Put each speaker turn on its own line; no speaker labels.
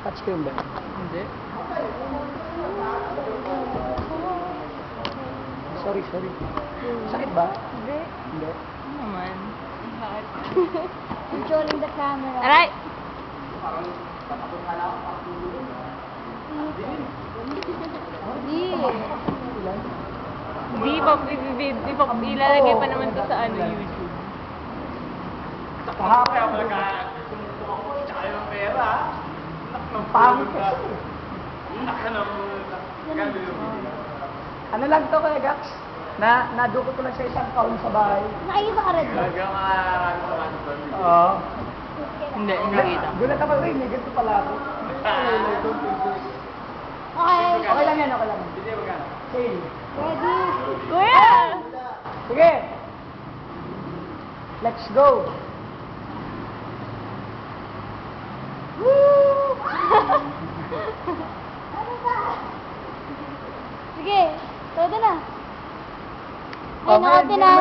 Touchscreen ba?
Hindi.
Sorry. Sakit ba?
Hindi.
Hindi.
Ano naman? Bakit?
Controlling the camera.
Aray!
Hindi.
Di pa, ilalagay pa naman to sa YouTube.
Kahapon. Ang pangit kasi. Ano lang to kaya, Gax? Nadukot ko lang sa isang taon sa bahay.
Nakikita ka rin ba?
Oo.
Hindi nakita.
Gulat ako rin, may ganito pala ako.
Okay.
Okay lang yan. Sale.
Ready?
Kuya!
Sige. Let's go.
Woo! Sige, todo na. Ay,
Okay,
nakati na.